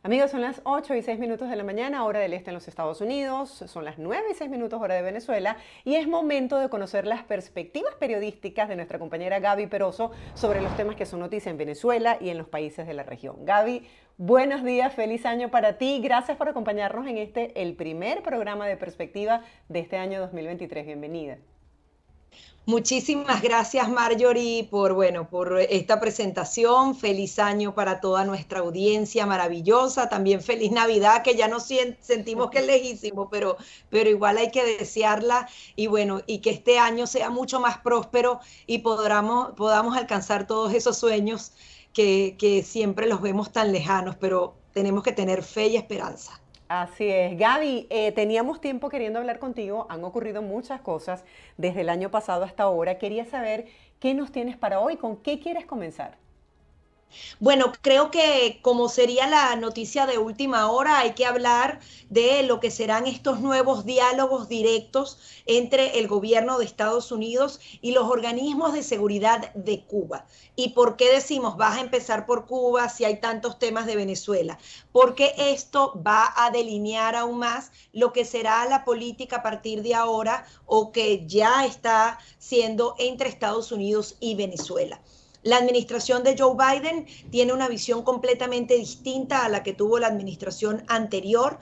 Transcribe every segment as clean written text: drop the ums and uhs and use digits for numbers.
Amigos, son las 8:06 de la mañana, hora del este en los Estados Unidos, son las 9:06 hora de Venezuela, y es momento de conocer las perspectivas periodísticas de nuestra compañera Gaby Peroso sobre los temas que son noticia en Venezuela y en los países de la región. Gaby, buenos días, feliz año para ti, gracias por acompañarnos en el primer programa de perspectiva de este año 2023. Bienvenida. Muchísimas gracias, Marjorie, por esta presentación. Feliz año para toda nuestra audiencia maravillosa. También feliz Navidad, que ya nos sentimos que es lejísimo, pero igual hay que desearla. Y que este año sea mucho más próspero y podamos alcanzar todos esos sueños que siempre los vemos tan lejanos, pero tenemos que tener fe y esperanza. Así es. Gaby, teníamos tiempo queriendo hablar contigo, han ocurrido muchas cosas desde el año pasado hasta ahora. Quería saber qué nos tienes para hoy, con qué quieres comenzar. Bueno, creo que como sería la noticia de última hora, hay que hablar de lo que serán estos nuevos diálogos directos entre el gobierno de Estados Unidos y los organismos de seguridad de Cuba. ¿Y por qué decimos vas a empezar por Cuba si hay tantos temas de Venezuela? Porque esto va a delinear aún más lo que será la política a partir de ahora o que ya está siendo entre Estados Unidos y Venezuela. La administración de Joe Biden tiene una visión completamente distinta a la que tuvo la administración anterior.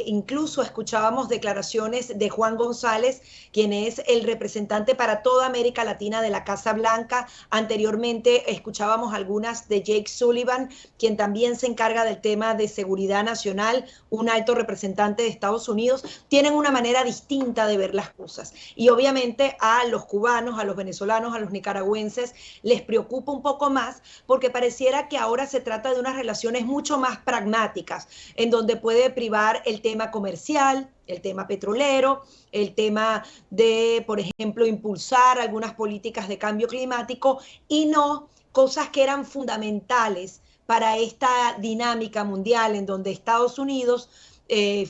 Incluso escuchábamos declaraciones de Juan González, quien es el representante para toda América Latina de la Casa Blanca. Anteriormente escuchábamos algunas de Jake Sullivan, quien también se encarga del tema de seguridad nacional, un alto representante de Estados Unidos. Tienen una manera distinta de ver las cosas. Y obviamente a los cubanos, a los venezolanos, a los nicaragüenses, les preocupa un poco más porque pareciera que ahora se trata de unas relaciones mucho más pragmáticas, en donde puede privar el tema comercial, el tema petrolero, el tema de, por ejemplo, impulsar algunas políticas de cambio climático y no cosas que eran fundamentales para esta dinámica mundial en donde Estados Unidos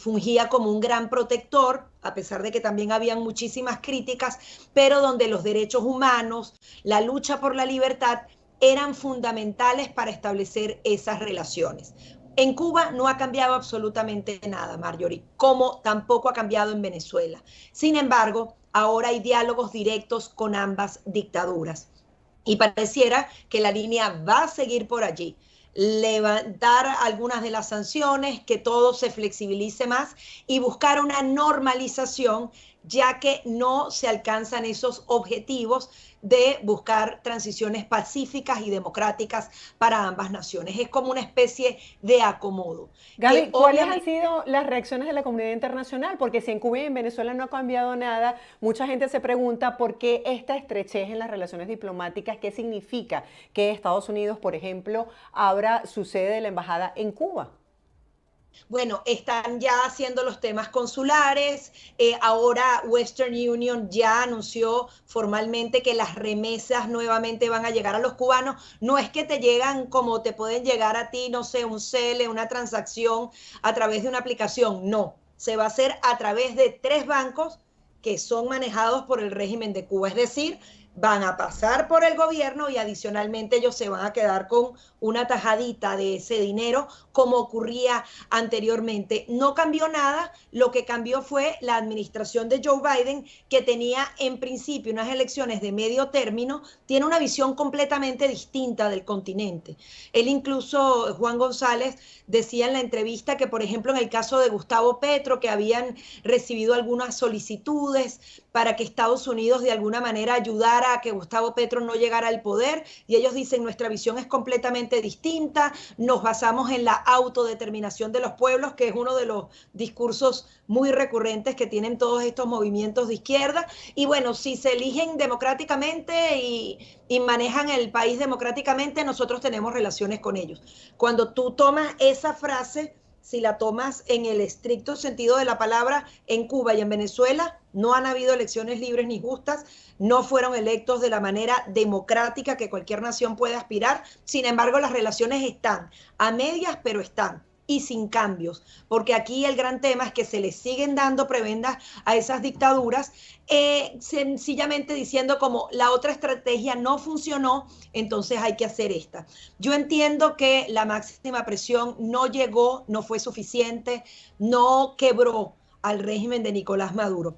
fungía como un gran protector, a pesar de que también habían muchísimas críticas, pero donde los derechos humanos, la lucha por la libertad eran fundamentales para establecer esas relaciones. En Cuba no ha cambiado absolutamente nada, Marjorie, como tampoco ha cambiado en Venezuela. Sin embargo, ahora hay diálogos directos con ambas dictaduras. Y pareciera que la línea va a seguir por allí, levantar algunas de las sanciones, que todo se flexibilice más y buscar una normalización, ya que no se alcanzan esos objetivos de buscar transiciones pacíficas y democráticas para ambas naciones. Es como una especie de acomodo. Que Gaby, ¿cuáles han obviamente sido las reacciones de la comunidad internacional? Porque si en Cuba y en Venezuela no ha cambiado nada, mucha gente se pregunta por qué esta estrechez en las relaciones diplomáticas, qué significa que Estados Unidos, por ejemplo, abra su sede de la embajada en Cuba. Bueno, están ya haciendo los temas consulares. Ahora Western Union ya anunció formalmente que las remesas nuevamente van a llegar a los cubanos. No es que te llegan como te pueden llegar a ti, no sé, un CELE, una transacción a través de una aplicación. No, se va a hacer a través de 3 bancos que son manejados por el régimen de Cuba. Es decir, van a pasar por el gobierno y adicionalmente ellos se van a quedar con una tajadita de ese dinero como ocurría anteriormente. No cambió nada, lo que cambió fue la administración de Joe Biden, que tenía en principio unas elecciones de medio término, tiene una visión completamente distinta del continente. Él incluso, Juan González, decía en la entrevista que, por ejemplo, en el caso de Gustavo Petro, que habían recibido algunas solicitudes para que Estados Unidos de alguna manera ayudara a que Gustavo Petro no llegara al poder, y ellos dicen nuestra visión es completamente distinta, nos basamos en la autodeterminación de los pueblos, que es uno de los discursos muy recurrentes que tienen todos estos movimientos de izquierda, y bueno, si se eligen democráticamente y manejan el país democráticamente, nosotros tenemos relaciones con ellos. Cuando tú tomas esa frase, si la tomas en el estricto sentido de la palabra, en Cuba y en Venezuela no han habido elecciones libres ni justas, no fueron electos de la manera democrática que cualquier nación puede aspirar. Sin embargo, las relaciones están a medias, pero están. y sin cambios, porque aquí el gran tema es que se le siguen dando prebendas a esas dictaduras, sencillamente diciendo como la otra estrategia no funcionó, entonces hay que hacer esta. Yo entiendo que la máxima presión no llegó, no fue suficiente, no quebró al régimen de Nicolás Maduro,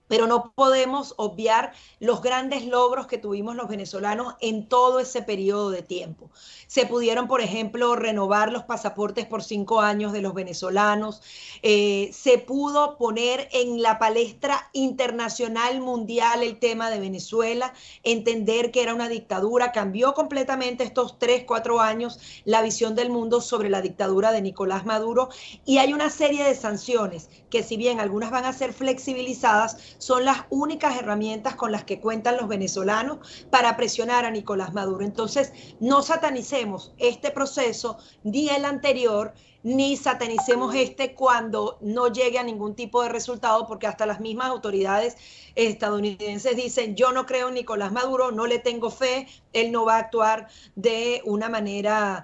pero no podemos obviar los grandes logros que tuvimos los venezolanos en todo ese periodo de tiempo. Se pudieron, por ejemplo, renovar los pasaportes por 5 años de los venezolanos, se pudo poner en la palestra internacional mundial el tema de Venezuela, entender que era una dictadura, cambió completamente estos 3, 4 años la visión del mundo sobre la dictadura de Nicolás Maduro, y hay una serie de sanciones que, si bien algunas van a ser flexibilizadas, son las únicas herramientas con las que cuentan los venezolanos para presionar a Nicolás Maduro. Entonces, no satanicemos este proceso, ni el anterior, ni satanicemos este cuando no llegue a ningún tipo de resultado, porque hasta las mismas autoridades estadounidenses dicen: yo no creo en Nicolás Maduro, no le tengo fe, él no va a actuar de una manera,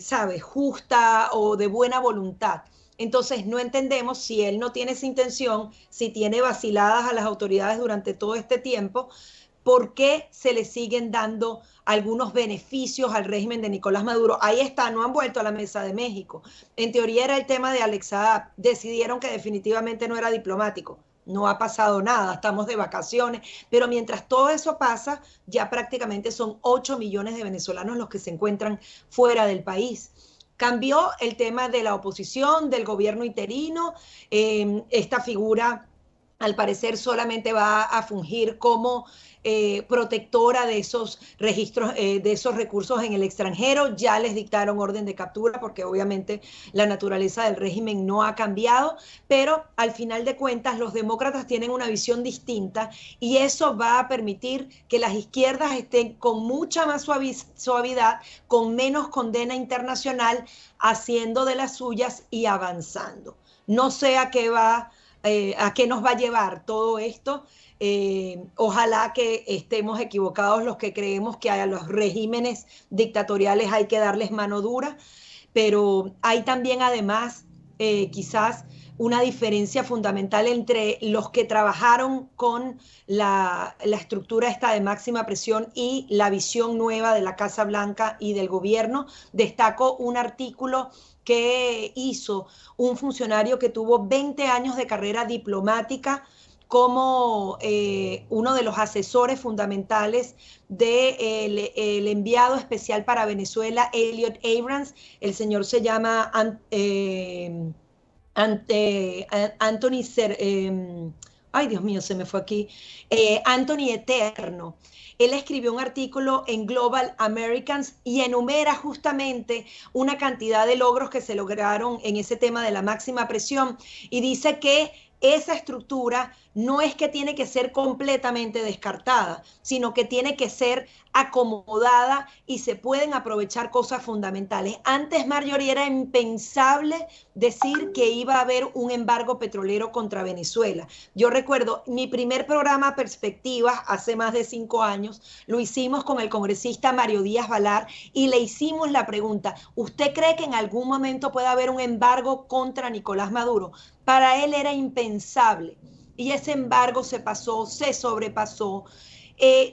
¿sabes?, justa o de buena voluntad. Entonces no entendemos, si él no tiene esa intención, si tiene vaciladas a las autoridades durante todo este tiempo, ¿por qué se le siguen dando algunos beneficios al régimen de Nicolás Maduro? Ahí está, no han vuelto a la mesa de México. En teoría era el tema de Alex Saab. Decidieron que definitivamente no era diplomático. No ha pasado nada, estamos de vacaciones, pero mientras todo eso pasa, ya prácticamente son 8 millones de venezolanos los que se encuentran fuera del país. Cambió el tema de la oposición, del gobierno interino. Esta figura, al parecer, solamente va a fungir como protectora de esos registros, de esos recursos en el extranjero. Ya les dictaron orden de captura, porque obviamente la naturaleza del régimen no ha cambiado, pero al final de cuentas los demócratas tienen una visión distinta, y eso va a permitir que las izquierdas estén con mucha más suavidad, con menos condena internacional, haciendo de las suyas y avanzando. No sé a qué nos va a llevar todo esto. Ojalá que estemos equivocados los que creemos que a los regímenes dictatoriales hay que darles mano dura, pero hay también, además, quizás una diferencia fundamental entre los que trabajaron con la estructura esta de máxima presión y la visión nueva de la Casa Blanca y del gobierno. Destaco un artículo que hizo un funcionario que tuvo 20 años de carrera diplomática como uno de los asesores fundamentales del enviado especial para Venezuela, Elliot Abrams. El señor se llama Anthony, ay Dios mío, se me fue aquí, Anthony Eterno. Él escribió un artículo en Global Americans y enumera justamente una cantidad de logros que se lograron en ese tema de la máxima presión, y dice que esa estructura no es que tiene que ser completamente descartada, sino que tiene que ser acomodada y se pueden aprovechar cosas fundamentales. Antes, Marjorie, era impensable decir que iba a haber un embargo petrolero contra Venezuela. Yo recuerdo mi primer programa Perspectivas hace más de 5 años, lo hicimos con el congresista Mario Díaz Balar y le hicimos la pregunta: ¿usted cree que en algún momento puede haber un embargo contra Nicolás Maduro? Para él era impensable, y ese embargo se pasó, se sobrepasó.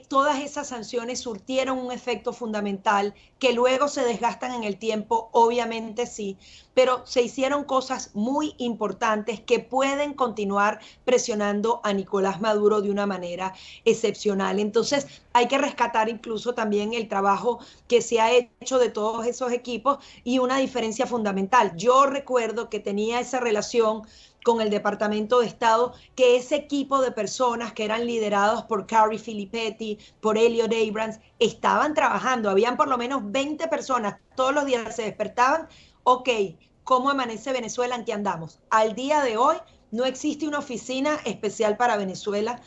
Todas esas sanciones surtieron un efecto fundamental, que luego se desgastan en el tiempo, obviamente sí, pero se hicieron cosas muy importantes que pueden continuar presionando a Nicolás Maduro de una manera excepcional. Entonces hay que rescatar incluso también el trabajo que se ha hecho de todos esos equipos, y una diferencia fundamental. Yo recuerdo que tenía esa relación con el Departamento de Estado, que ese equipo de personas que eran liderados por Carrie Filippetti, por Elliot Abrams, estaban trabajando. Habían por lo menos 20 personas, todos los días se despertaban: ok, ¿cómo amanece Venezuela? ¿En qué andamos? Al día de hoy no existe una oficina especial para Venezuela.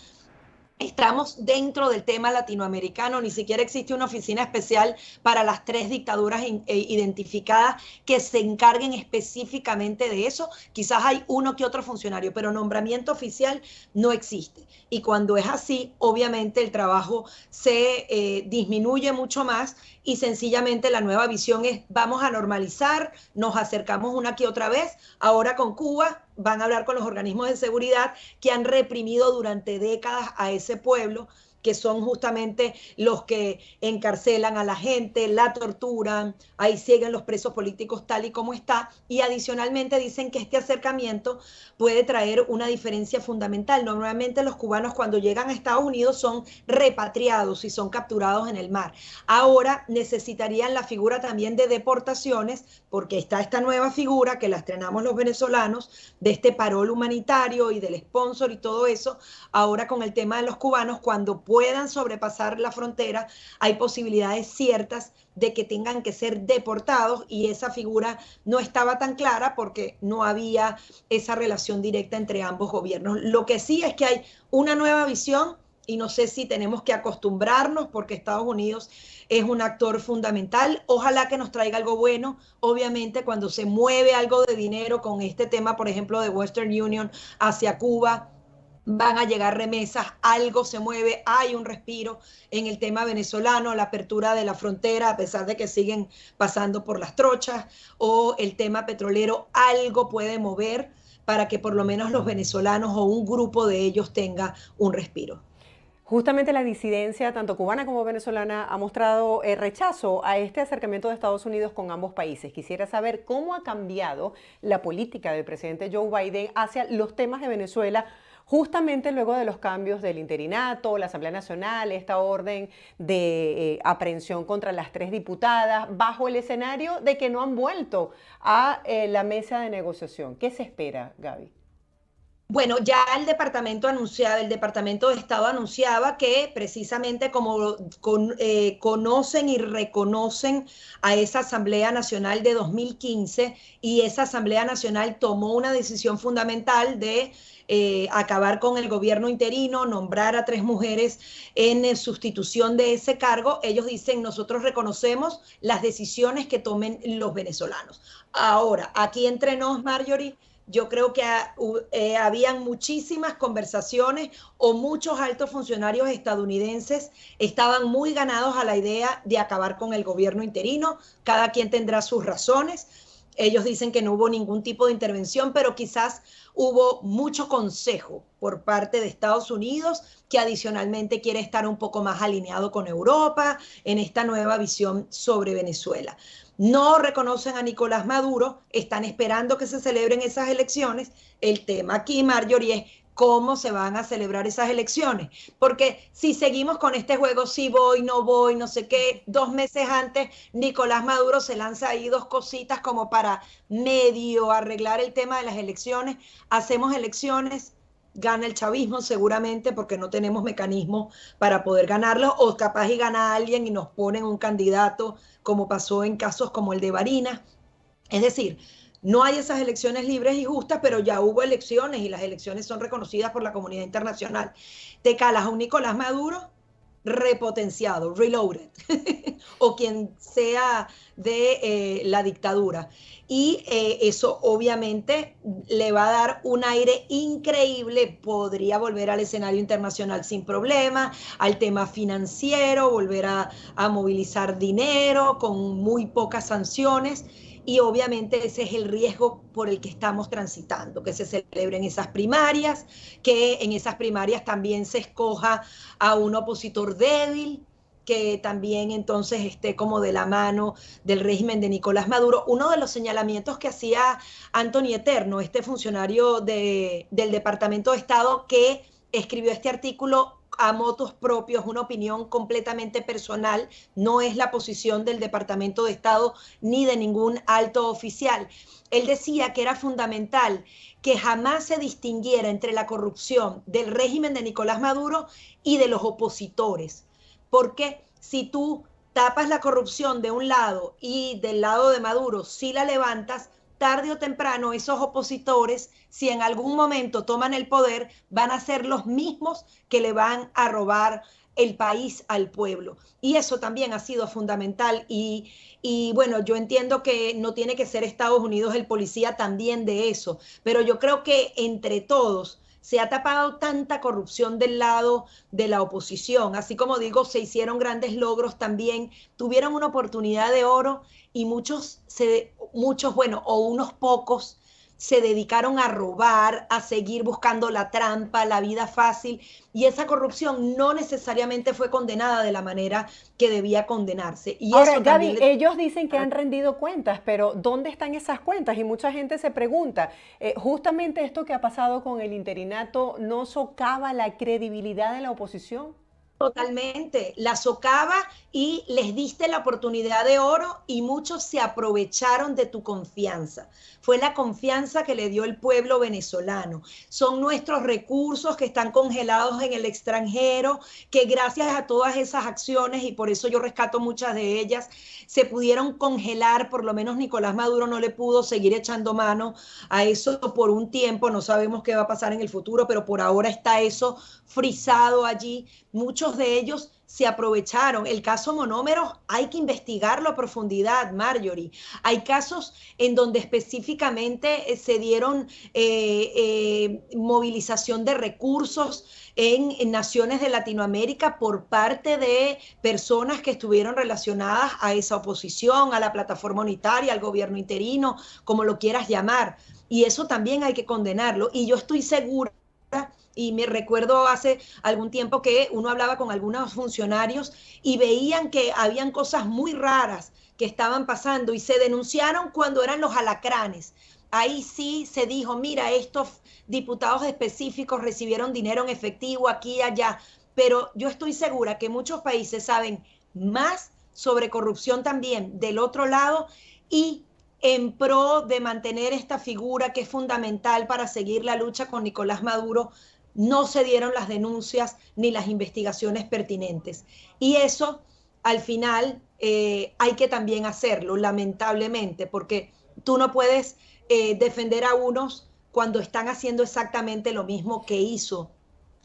Estamos dentro del tema latinoamericano, ni siquiera existe una oficina especial para las tres dictaduras identificadas que se encarguen específicamente de eso. Quizás hay uno que otro funcionario, pero nombramiento oficial no existe. Y cuando es así, obviamente el trabajo se disminuye mucho más y sencillamente la nueva visión es vamos a normalizar, nos acercamos una que otra vez, ahora con Cuba van a hablar con los organismos de seguridad que han reprimido durante décadas a ese pueblo, que son justamente los que encarcelan a la gente, la torturan, ahí siguen los presos políticos tal y como está, y adicionalmente dicen que este acercamiento puede traer una diferencia fundamental. Normalmente los cubanos cuando llegan a Estados Unidos son repatriados y son capturados en el mar. Ahora necesitarían la figura también de deportaciones, porque está esta nueva figura que la estrenamos los venezolanos, de este parol humanitario y del sponsor y todo eso. Ahora con el tema de los cubanos, cuando puedan sobrepasar la frontera, hay posibilidades ciertas de que tengan que ser deportados y esa figura no estaba tan clara porque no había esa relación directa entre ambos gobiernos. Lo que sí es que hay una nueva visión y no sé si tenemos que acostumbrarnos porque Estados Unidos es un actor fundamental. Ojalá que nos traiga algo bueno. Obviamente cuando se mueve algo de dinero con este tema, por ejemplo, de Western Union hacia Cuba, van a llegar remesas, algo se mueve, hay un respiro en el tema venezolano, la apertura de la frontera, a pesar de que siguen pasando por las trochas, o el tema petrolero, algo puede mover para que por lo menos los venezolanos o un grupo de ellos tenga un respiro. Justamente la disidencia, tanto cubana como venezolana, ha mostrado rechazo a este acercamiento de Estados Unidos con ambos países. Quisiera saber cómo ha cambiado la política del presidente Joe Biden hacia los temas de Venezuela, justamente luego de los cambios del interinato, la Asamblea Nacional, esta orden de aprehensión contra las 3 diputadas, bajo el escenario de que no han vuelto a la mesa de negociación. ¿Qué se espera, Gaby? Bueno, ya el Departamento de Estado anunciaba que precisamente como conocen y reconocen a esa Asamblea Nacional de 2015 y esa Asamblea Nacional tomó una decisión fundamental de acabar con el gobierno interino, nombrar a 3 mujeres en sustitución de ese cargo, ellos dicen, nosotros reconocemos las decisiones que tomen los venezolanos. Ahora, aquí entre nos, Marjorie, yo creo que habían muchísimas conversaciones o muchos altos funcionarios estadounidenses estaban muy ganados a la idea de acabar con el gobierno interino. Cada quien tendrá sus razones. Ellos dicen que no hubo ningún tipo de intervención, pero quizás hubo mucho consejo por parte de Estados Unidos, que adicionalmente quiere estar un poco más alineado con Europa en esta nueva visión sobre Venezuela. No reconocen a Nicolás Maduro, están esperando que se celebren esas elecciones. El tema aquí, Marjorie, es cómo se van a celebrar esas elecciones. Porque si seguimos con este juego, si voy, no voy, no sé qué, 2 meses antes, Nicolás Maduro se lanza ahí 2 cositas como para medio arreglar el tema de las elecciones. Hacemos elecciones, gana el chavismo seguramente porque no tenemos mecanismos para poder ganarlo, o capaz y gana alguien y nos ponen un candidato como pasó en casos como el de Barinas. Es decir, no hay esas elecciones libres y justas, pero ya hubo elecciones y las elecciones son reconocidas por la comunidad internacional. Te calas a un Nicolás Maduro repotenciado, reloaded, o quien sea de la dictadura. Y eso obviamente le va a dar un aire increíble, podría volver al escenario internacional sin problema, al tema financiero, volver a movilizar dinero con muy pocas sanciones. Y obviamente ese es el riesgo por el que estamos transitando, que se celebren esas primarias, que en esas primarias también se escoja a un opositor débil, que también entonces esté como de la mano del régimen de Nicolás Maduro. Uno de los señalamientos que hacía Anthony Eterno, este funcionario del Departamento de Estado que escribió este artículo a motos propios, una opinión completamente personal, no es la posición del Departamento de Estado ni de ningún alto oficial. Él decía que era fundamental que jamás se distinguiera entre la corrupción del régimen de Nicolás Maduro y de los opositores, porque si tú tapas la corrupción de un lado y del lado de Maduro, si la levantas, tarde o temprano esos opositores, si en algún momento toman el poder, van a ser los mismos que le van a robar el país al pueblo. Y eso también ha sido fundamental. Y bueno, yo entiendo que no tiene que ser Estados Unidos el policía también de eso, pero yo creo que entre todos se ha tapado tanta corrupción del lado de la oposición. Así como digo, se hicieron grandes logros también, tuvieron una oportunidad de oro y muchos, bueno, o unos pocos se dedicaron a robar, a seguir buscando la trampa, la vida fácil, y esa corrupción no necesariamente fue condenada de la manera que debía condenarse. Y Ahora, eso Gaby, también ellos dicen que han rendido cuentas, pero ¿dónde están esas cuentas? Y mucha gente se pregunta, justamente esto que ha pasado con el interinato, ¿no socava la credibilidad de la oposición? Totalmente, la socava y les diste la oportunidad de oro y muchos se aprovecharon de tu confianza. Fue la confianza que le dio el pueblo venezolano. Son nuestros recursos que están congelados en el extranjero, que gracias a todas esas acciones, y por eso yo rescato muchas de ellas, se pudieron congelar. Por lo menos Nicolás Maduro no le pudo seguir echando mano a eso por un tiempo. No sabemos qué va a pasar en el futuro, pero por ahora está eso frisado allí. Muchos de ellos se aprovecharon. El caso Monómeros hay que investigarlo a profundidad, Marjorie. Hay casos en donde específicamente se dieron movilización de recursos en naciones de Latinoamérica por parte de personas que estuvieron relacionadas a esa oposición, a la plataforma unitaria, al gobierno interino, como lo quieras llamar. Y eso también hay que condenarlo. Y yo estoy segura, y me recuerdo hace algún tiempo que uno hablaba con algunos funcionarios y veían que habían cosas muy raras que estaban pasando y se denunciaron cuando eran los alacranes. Ahí sí se dijo, mira, estos diputados específicos recibieron dinero en efectivo aquí y allá, pero yo estoy segura que muchos países saben más sobre corrupción también del otro lado, y en pro de mantener esta figura que es fundamental para seguir la lucha con Nicolás Maduro, no se dieron las denuncias ni las investigaciones pertinentes. Y eso, al final, hay que también hacerlo, lamentablemente, porque tú no puedes defender a unos cuando están haciendo exactamente lo mismo que hizo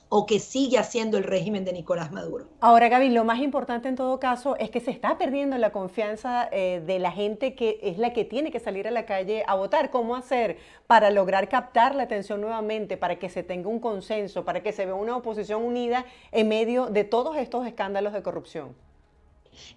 o que sigue haciendo el régimen de Nicolás Maduro. Ahora, Gaby, lo más importante en todo caso es que se está perdiendo la confianza de la gente que es la que tiene que salir a la calle a votar. ¿Cómo hacer para lograr captar la atención nuevamente, para que se tenga un consenso, para que se vea una oposición unida en medio de todos estos escándalos de corrupción?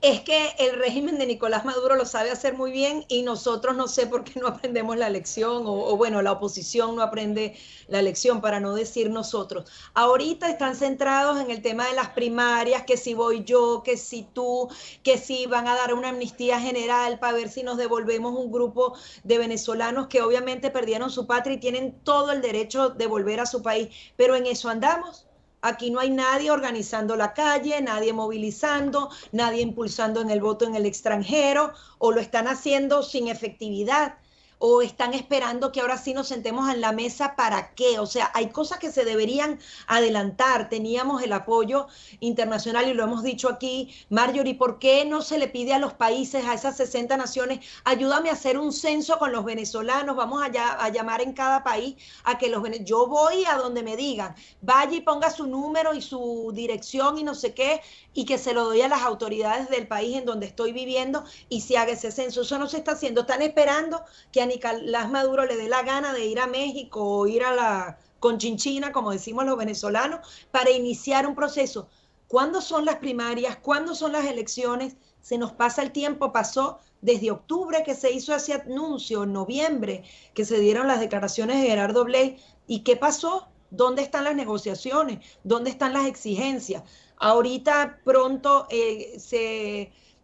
Es que el régimen de Nicolás Maduro lo sabe hacer muy bien y nosotros no sé por qué no aprendemos la lección, o bueno, la oposición no aprende la lección, para no decir nosotros. Ahorita están centrados en el tema de las primarias, que si voy yo, que si tú, que si van a dar una amnistía general para ver si nos devolvemos un grupo de venezolanos que obviamente perdieron su patria y tienen todo el derecho de volver a su país, pero en eso andamos. Aquí no hay nadie organizando la calle, nadie movilizando, nadie impulsando en el voto en el extranjero, o lo están haciendo sin efectividad, o están esperando que ahora sí nos sentemos en la mesa. ¿Para qué? O sea, hay cosas que se deberían adelantar. Teníamos el apoyo internacional y lo hemos dicho aquí, Marjorie. ¿Por qué no se le pide a los países, a esas 60 naciones, ayúdame a hacer un censo con los venezolanos? Vamos a llamar en cada país a que yo voy a donde me digan, vaya y ponga su número y su dirección y no sé qué, y que se lo doy a las autoridades del país en donde estoy viviendo y se haga ese censo. Eso no se está haciendo. Están esperando que a Nicolás Maduro le dé la gana de ir a México o ir a la Conchinchina, como decimos los venezolanos, para iniciar un proceso. ¿Cuándo son las primarias? ¿Cuándo son las elecciones? Se nos pasa el tiempo. Pasó desde octubre que se hizo ese anuncio, en noviembre que se dieron las declaraciones de Gerardo Blay. ¿Y qué pasó? ¿Dónde están las negociaciones? ¿Dónde están las exigencias? Ahorita pronto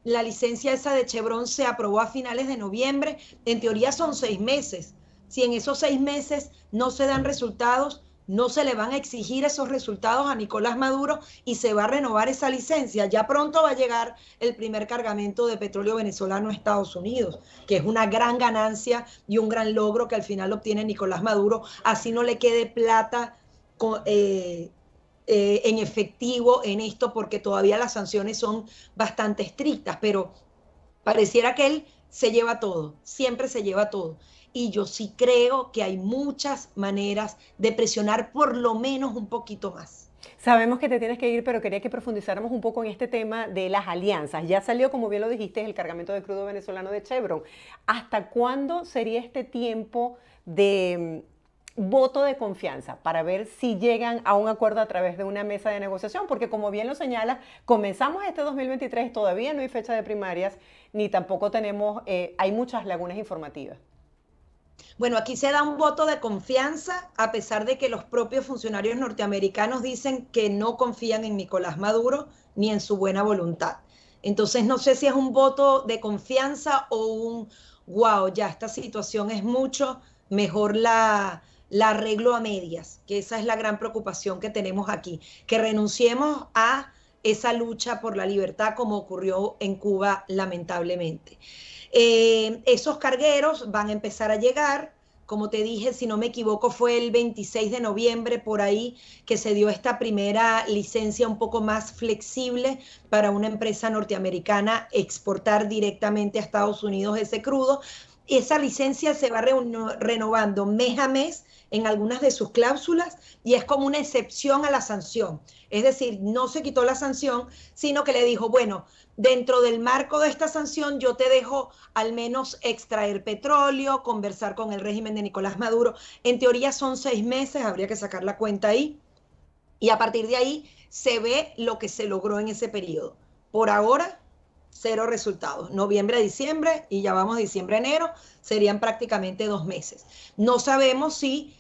la licencia esa de Chevron se aprobó a finales de noviembre. En teoría son 6 meses. Si en esos 6 meses no se dan resultados, no se le van a exigir esos resultados a Nicolás Maduro y se va a renovar esa licencia. Ya pronto va a llegar el primer cargamento de petróleo venezolano a Estados Unidos, que es una gran ganancia y un gran logro que al final obtiene Nicolás Maduro. Así no le quede plata en efectivo en esto, porque todavía las sanciones son bastante estrictas, pero pareciera que él se lleva todo, siempre se lleva todo. Y yo sí creo que hay muchas maneras de presionar por lo menos un poquito más. Sabemos que te tienes que ir, pero quería que profundizáramos un poco en este tema de las alianzas. Ya salió, como bien lo dijiste, el cargamento de crudo venezolano de Chevron. ¿Hasta cuándo sería este tiempo de voto de confianza para ver si llegan a un acuerdo a través de una mesa de negociación? Porque como bien lo señalas, comenzamos este 2023, todavía no hay fecha de primarias, ni tampoco tenemos, hay muchas lagunas informativas. Bueno, aquí se da un voto de confianza a pesar de que los propios funcionarios norteamericanos dicen que no confían en Nicolás Maduro ni en su buena voluntad. Entonces no sé si es un voto de confianza o un, wow, ya esta situación es mucho, mejor la arreglo a medias, que esa es la gran preocupación que tenemos aquí, que renunciemos a esa lucha por la libertad como ocurrió en Cuba lamentablemente. Esos cargueros van a empezar a llegar. Como te dije, si no me equivoco, fue el 26 de noviembre por ahí que se dio esta primera licencia un poco más flexible para una empresa norteamericana exportar directamente a Estados Unidos ese crudo. Esa licencia se va renovando mes a mes en algunas de sus cláusulas y es como una excepción a la sanción. Es decir, no se quitó la sanción, sino que le dijo, bueno, dentro del marco de esta sanción yo te dejo al menos extraer petróleo, conversar con el régimen de Nicolás Maduro. En teoría son 6 meses, habría que sacar la cuenta ahí. Y a partir de ahí se ve lo que se logró en ese periodo. Por ahora, cero resultados. Noviembre a diciembre, y ya vamos diciembre a enero, serían prácticamente 2 meses. No sabemos si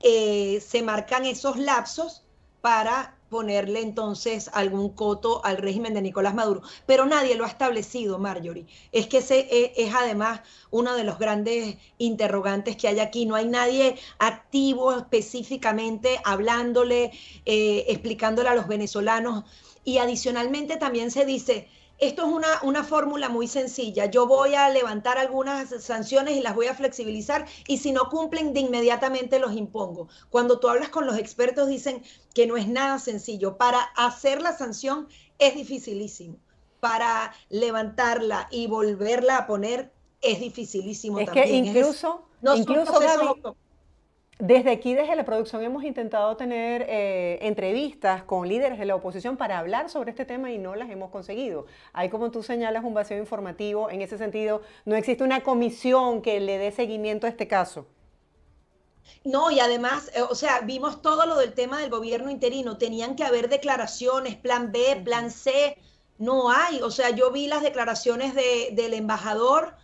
se marcan esos lapsos para ponerle entonces algún coto al régimen de Nicolás Maduro. Pero nadie lo ha establecido, Marjorie. Es que ese es además uno de los grandes interrogantes que hay aquí. No hay nadie activo específicamente hablándole, explicándole a los venezolanos. Y adicionalmente también se dice, esto es una fórmula muy sencilla. Yo voy a levantar algunas sanciones y las voy a flexibilizar y si no cumplen, de inmediatamente los impongo. Cuando tú hablas con los expertos dicen que no es nada sencillo. Para hacer la sanción es dificilísimo. Para levantarla y volverla a poner es dificilísimo Es que también. Es decir, no son incluso procesos Gaby, autónomos. desde aquí, desde la producción, hemos intentado tener entrevistas con líderes de la oposición para hablar sobre este tema y no las hemos conseguido. Hay, como tú señalas, un vacío informativo. En ese sentido, no existe una comisión que le dé seguimiento a este caso. No, y además, o sea, vimos todo lo del tema del gobierno interino. Tenían que haber declaraciones, plan B, plan C. No hay. O sea, yo vi las declaraciones del embajador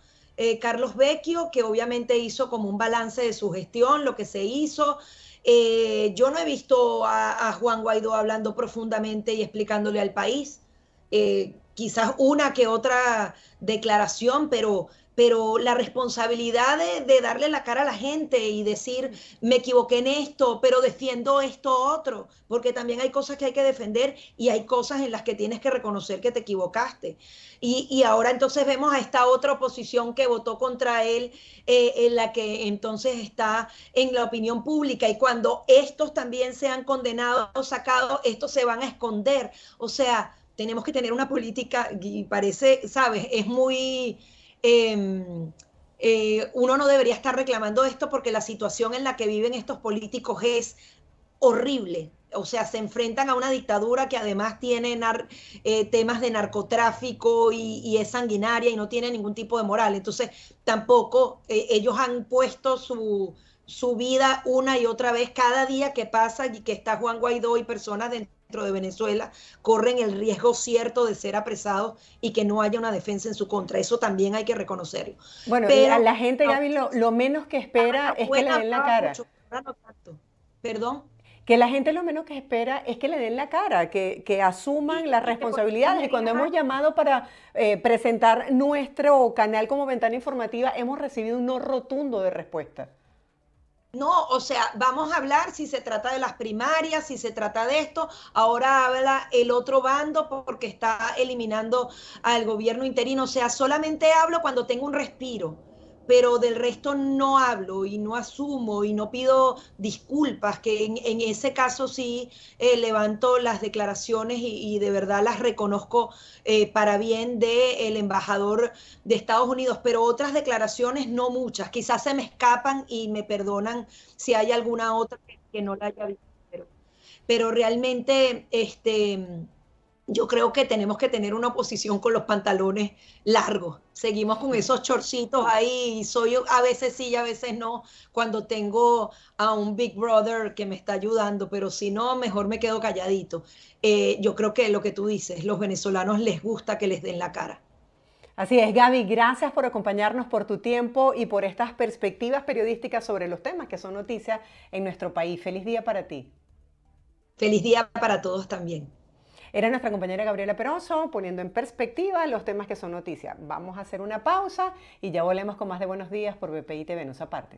Carlos Vecchio, que obviamente hizo como un balance de su gestión, lo que se hizo. Yo no he visto a Juan Guaidó hablando profundamente y explicándole al país. Quizás una que otra declaración, pero la responsabilidad de darle la cara a la gente y decir, me equivoqué en esto, pero defiendo esto otro, porque también hay cosas que hay que defender y hay cosas en las que tienes que reconocer que te equivocaste. Y ahora entonces vemos a esta otra oposición que votó contra él, en la que entonces está en la opinión pública y cuando estos también sean condenados, sacados, estos se van a esconder. O sea, tenemos que tener una política y parece, ¿sabes? Es muy uno no debería estar reclamando esto porque la situación en la que viven estos políticos es horrible. O sea, se enfrentan a una dictadura que además tiene temas de narcotráfico y es sanguinaria y no tiene ningún tipo de moral. Entonces, tampoco ellos han puesto su vida una y otra vez cada día que pasa y que está Juan Guaidó y personas dentro de Venezuela corren el riesgo cierto de ser apresados y que no haya una defensa en su contra. Eso también hay que reconocerlo. Bueno, a Pero la gente, no, Gaby, lo menos que espera es que le den la cara. mucho, ahora no tanto. Perdón. Que la gente lo menos que espera es que le den la cara, que asuman las Y que por eso responsabilidades. Y cuando hemos llamado para presentar nuestro canal como ventana informativa, hemos recibido un no rotundo de respuesta. no, o sea, vamos a hablar si se trata de las primarias, si se trata de esto. Ahora habla el otro bando porque está eliminando al gobierno interino. O sea, solamente hablo cuando tengo un respiro. pero del resto no hablo y no asumo y no pido disculpas, que en ese caso sí levanto las declaraciones y de verdad las reconozco para bien del embajador de Estados Unidos, pero otras declaraciones no muchas, quizás se me escapan y me perdonan si hay alguna otra que no la haya visto, pero realmente yo creo que tenemos que tener una oposición con los pantalones largos. Seguimos con esos chorcitos ahí, y soy a veces sí y a veces no, cuando tengo a un Big Brother que me está ayudando, pero si no, mejor me quedo calladito. Yo creo que lo que tú dices, los venezolanos les gusta que les den la cara. Así es, Gaby, gracias por acompañarnos, por tu tiempo y por estas perspectivas periodísticas sobre los temas que son noticias en nuestro país. Feliz día para ti. Feliz día para todos también. Era nuestra compañera Gabriela Peroso poniendo en perspectiva los temas que son noticia. Vamos a hacer una pausa y ya volvemos con más de Buenos Días por BPI TV, no se aparte.